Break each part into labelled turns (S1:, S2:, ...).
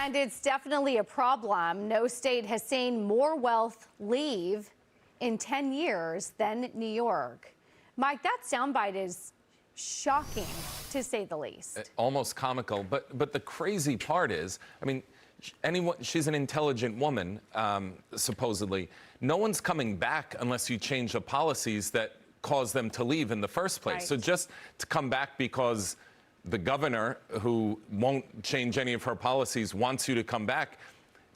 S1: And it's definitely a problem. No state has seen more wealth leave in 10 years than New York. Mike, that soundbite is shocking, to say the least.
S2: Almost comical. But the crazy part is, I mean, she's an intelligent woman, supposedly. No one's coming back unless you change the policies that cause them to leave in the first place. Right. So just to come back because the governor, who won't change any of her policies, wants you to come back,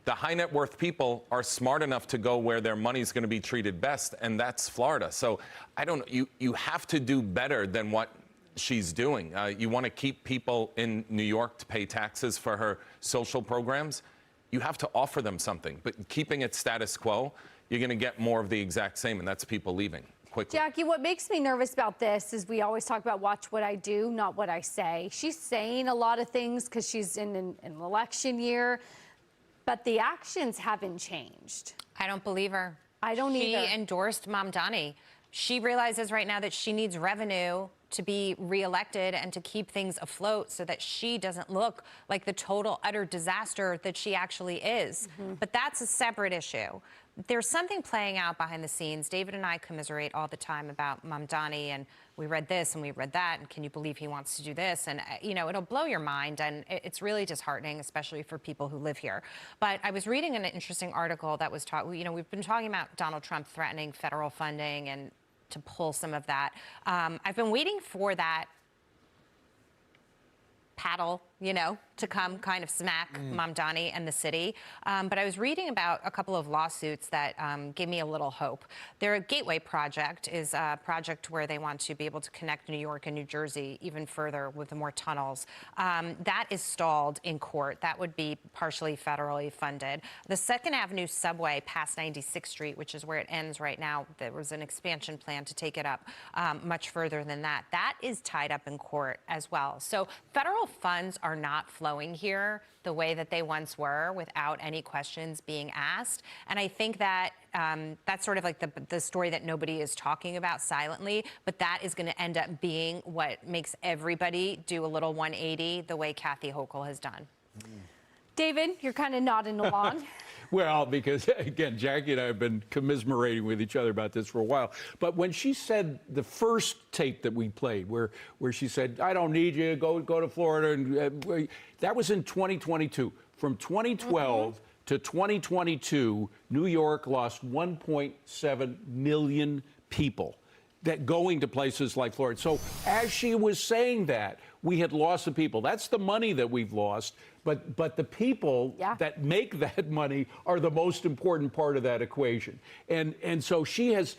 S2: the high net worth people are smart enough to go where their money's going to be treated best, and that's Florida. So I don't know, you have to do better than what she's doing. You want to keep people in New York to pay taxes for her social programs, you have to offer them something. But keeping it status quo, you're going to get more of the exact same, and that's people leaving quickly.
S1: Jackie, what makes me nervous about this is we always talk about watch what I do, not what I say. She's saying a lot of things because she's in an election year, but the actions haven't changed.
S3: I don't believe her.
S1: I don't either.
S3: She endorsed Mamdani. She realizes right now that she needs revenue to be reelected and to keep things afloat so that she doesn't look like the total utter disaster that she actually is. But that's a separate issue. There's something playing out behind the scenes. David and I commiserate all the time about Mamdani, and we read this and we read that, and can you believe he wants to do this? And, you know, it'll blow your mind, and it's really disheartening, especially for people who live here. But I was reading an interesting article that was you know, we've been talking about Donald Trump threatening federal funding and to pull some of that. I've been waiting for that paddle, you know, to come kind of smack Mamdani and the city. But I was reading about a couple of lawsuits that gave me a little hope. Their Gateway project is a project where they want to be able to connect New York and New Jersey even further with more tunnels. That is stalled in court. That would be partially federally funded. The 2nd Avenue subway past 96th Street, which is where it ends right now, there was an expansion plan to take it up much further than that. That is tied up in court as well. So federal funds are not flowing here the way that they once were without any questions being asked. And I think that that's sort of like the story that nobody is talking about silently, but that is going to end up being what makes everybody do a little 180 the way Kathy Hochul has done.
S1: David, you're kind of nodding along.
S4: Well, because, again, Jackie and I have been commiserating with each other about this for a while. But when she said the first tape that we played, where she said, I don't need you, go to Florida, and that was in 2022. From 2012 to 2022, New York lost 1.7 million people that going to places like Florida. So as she was saying that, we had lost the people. That's the money that we've lost. But the people that make that money are the most important part of that equation. And so she has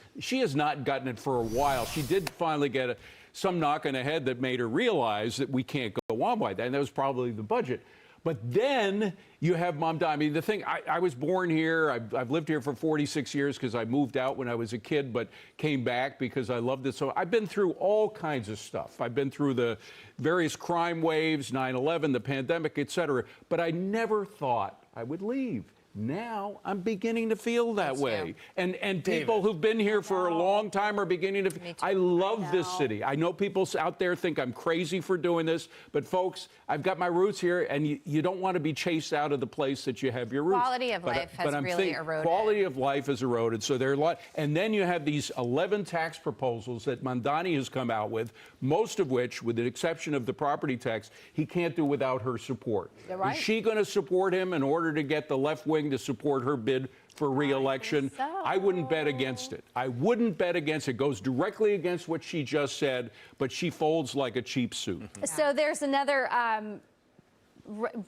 S4: not gotten it for a while. She did finally get some knock on the head that made her realize that we can't go on like that. And that was probably the budget. But then you have Mamdani. I mean, the thing, I was born here. I've lived here for 46 years because I moved out when I was a kid, but came back because I loved it. So I've been through all kinds of stuff. I've been through the various crime waves, 9/11, the pandemic, et cetera. But I never thought I would leave. Now I'm beginning to feel that way. And people who've been here for a long time are beginning to. I love this city. I know people out there think I'm crazy for doing this, but folks, I've got my roots here, and you don't want to be chased out of the place that you have your roots.
S3: Quality of life has really eroded.
S4: Quality of life has eroded. So there are a lot. And then you have these 11 tax proposals that Mamdani has come out with, most of which, with the exception of the property tax, he can't do without her support.
S1: Right.
S4: Is she going to support him in order to get the left wing to support her bid for re-election? I wouldn't bet against it. I wouldn't bet against it. It goes directly against what she just said, but she folds like a cheap suit.
S1: So there's another,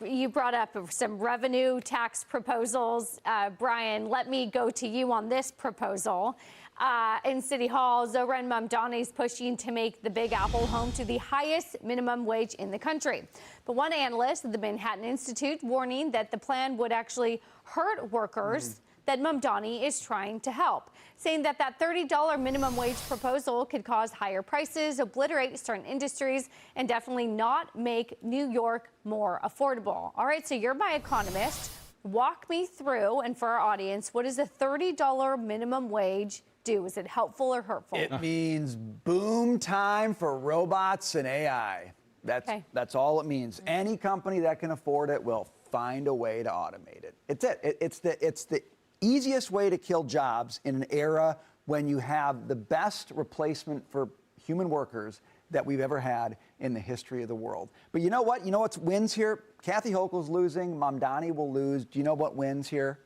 S1: you brought up some revenue tax proposals. Brian, let me go to you on this proposal. In City Hall, Zohran Mamdani is pushing to make the Big Apple home to the highest minimum wage in the country. But one analyst at the Manhattan Institute warning that the plan would actually hurt workers that Mamdani is trying to help, saying that $30 minimum wage proposal could cause higher prices, obliterate certain industries, and definitely not make New York more affordable. All right, so you're my economist. Walk me through, and for our audience, what does a $30 minimum wage do? Is it helpful or hurtful?
S5: It means boom time for robots and AI. That's all it means. Any company that can afford it will find a way to automate it. It's it. It's the easiest way to kill jobs in an era when you have the best replacement for human workers that we've ever had in the history of the world. But you know what? You know what wins here? Kathy Hochul's losing. Mamdani will lose. Do you know what wins here?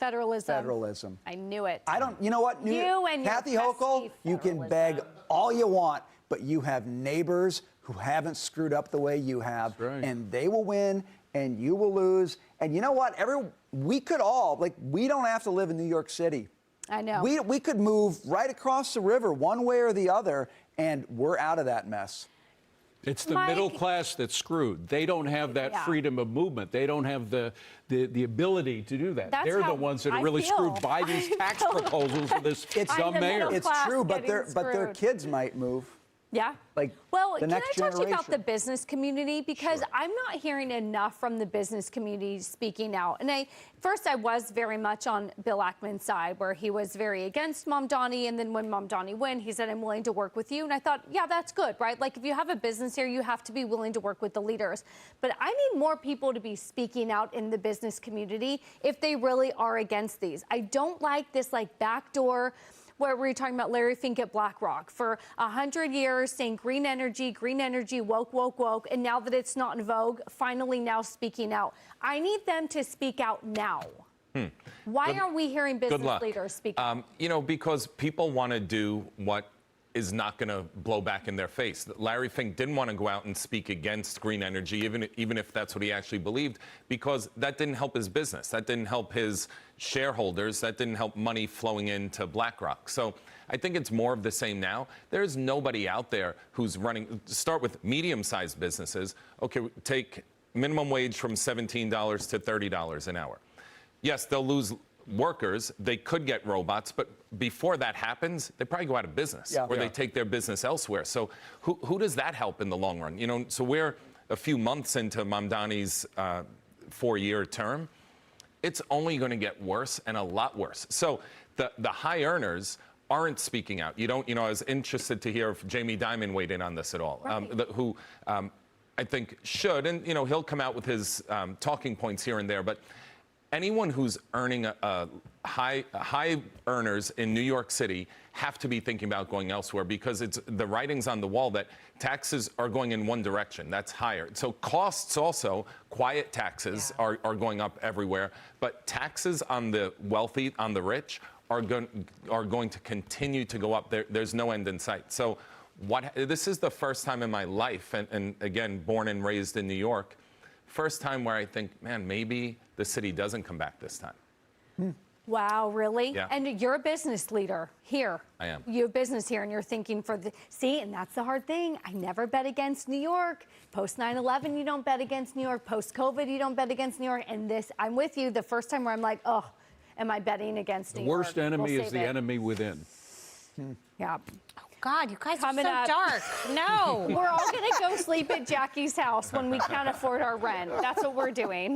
S1: Federalism.
S5: Federalism.
S1: I knew it.
S5: I don't. You know what?
S1: You and your
S5: Kathy Hochul,
S1: pesky
S5: you can beg all you want, but you have neighbors who haven't screwed up the way you have,
S4: That's right.
S5: and they will win, and you will lose. And you know what? We could all, like, we don't have to live in New York City.
S1: I know.
S5: We could move right across the river, one way or the other, and we're out of that mess.
S4: It's the
S1: Mike-
S4: middle class that's screwed. They don't have that
S1: Yeah.
S4: freedom of movement. They don't have the ability to do that.
S1: That's
S4: They're
S1: how
S4: the ones that are
S1: I
S4: really
S1: feel.
S4: screwed by these tax proposals of this
S5: It's
S4: dumb
S1: the
S4: mayor.
S1: middle
S5: It's
S1: class
S5: true, but
S1: getting
S5: their
S1: screwed.
S5: kids might move.
S1: Yeah.
S5: Like,
S1: well,
S5: the
S1: can
S5: next
S1: I talk to you about the
S5: generation.
S1: business community? Because
S4: Sure.
S1: I'm not hearing enough from the business community speaking out. And first I was very much on Bill Ackman's side, where he was very against Mamdani. And then when Mamdani won, he said, I'm willing to work with you. And I thought, yeah, that's good, right? Like, if you have a business here, you have to be willing to work with the leaders. But I need more people to be speaking out in the business community if they really are against these. I don't like this, like, backdoor, where we were talking about Larry Fink at BlackRock for 100 years saying green energy, woke, woke, woke. And now that it's not in vogue, finally now speaking out. I need them to speak out now. Why aren't we hearing
S2: Good
S1: business
S2: luck.
S1: leaders speak out?
S2: You know, because people want to do what is not going to blow back in their face. Larry Fink didn't want to go out and speak against green energy, even if that's what he actually believed, because that didn't help his business. That didn't help his shareholders. That didn't help money flowing into BlackRock. So I think it's more of the same now. There's nobody out there who's running. Start with medium-sized businesses. Okay, take minimum wage from $17 to $30 an hour. Yes, they'll lose workers. They could get robots, but before that happens, they probably go out of business, or they take their business elsewhere. So who does that help in the long run? You know, so we're a few months into Mamdani's 4-year term. It's only going to get worse, and a lot worse. So the high earners aren't speaking out. You know, I was interested to hear if Jamie Dimon weighed in on this at all, who I think should, and you know, he'll come out with his talking points here and there, but anyone who's earning high earners in New York City have to be thinking about going elsewhere, because it's the writing's on the wall that taxes are going in one direction. That's higher. So costs also, quiet taxes are going up everywhere, but taxes on the wealthy, on the rich, are going to continue to go up. There's no end in sight. So this is the first time in my life, and again, born and raised in New York, first time where I think, man, maybe the city doesn't come back this time.
S1: Wow, really?
S2: Yeah.
S1: And you're a business leader here.
S2: I am.
S1: You have business here, and you're thinking see, and that's the hard thing. I never bet against New York. Post 9/11, you don't bet against New York. Post COVID, you don't bet against New York. And this, I'm with you. The first time where I'm like, oh, am I betting against New
S4: The
S1: York?
S4: worst enemy
S1: We'll
S4: is
S1: save
S4: the
S1: it.
S4: enemy within.
S1: Yeah.
S3: God, you guys
S1: Coming
S3: are so
S1: up.
S3: dark. No.
S1: We're all going to go sleep at Jackie's house when we can't afford our rent. That's what we're doing.